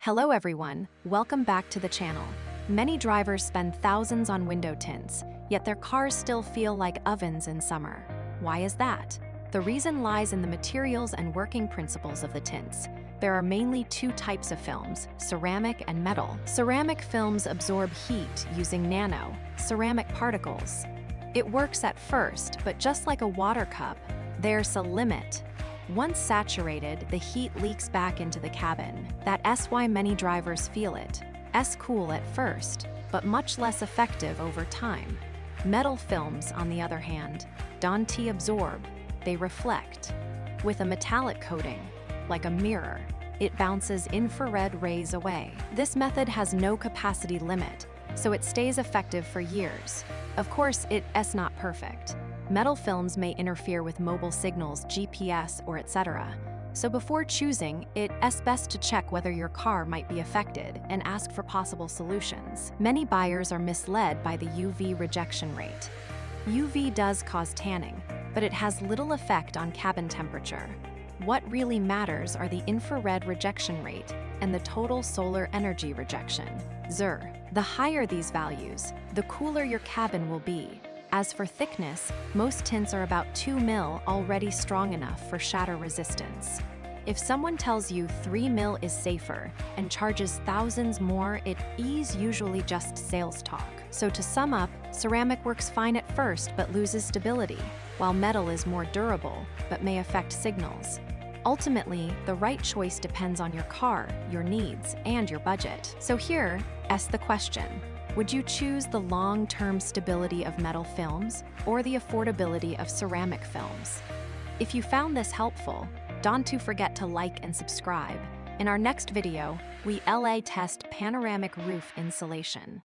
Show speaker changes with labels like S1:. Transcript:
S1: Hello everyone, welcome back to the channel. Many drivers spend thousands on window tints, yet their cars still feel like ovens in summer. Why is that? The reason lies in the materials and working principles of the tints. There are mainly two types of films, ceramic and metal. Ceramic films absorb heat using ceramic particles. It works at first, but just like a water cup, there's a limit. Once saturated, the heat leaks back into the cabin. That's why many drivers feel it. Cool at first, but much less effective over time. Metal films, on the other hand, don't absorb, they reflect. With a metallic coating, like a mirror, it bounces infrared rays away. This method has no capacity limit, so it stays effective for years. Of course, it's not perfect. Metal films may interfere with mobile signals, GPS, or etc. So before choosing, it's best to check whether your car might be affected and ask for possible solutions. Many buyers are misled by the UV rejection rate. UV does cause tanning, but it has little effect on cabin temperature. What really matters are the infrared rejection rate and the total solar energy rejection, ZER. The higher these values, the cooler your cabin will be. As for thickness, most tints are about 2 mil, already strong enough for shatter resistance. If someone tells you 3 mil is safer and charges thousands more, it is usually just sales talk. So to sum up, ceramic works fine at first but loses stability, while metal is more durable but may affect signals. Ultimately, the right choice depends on your car, your needs, and your budget. So here, ask the question. Would you choose the long-term stability of metal films or the affordability of ceramic films? If you found this helpful, don't forget to like and subscribe. In our next video, we test panoramic roof insulation.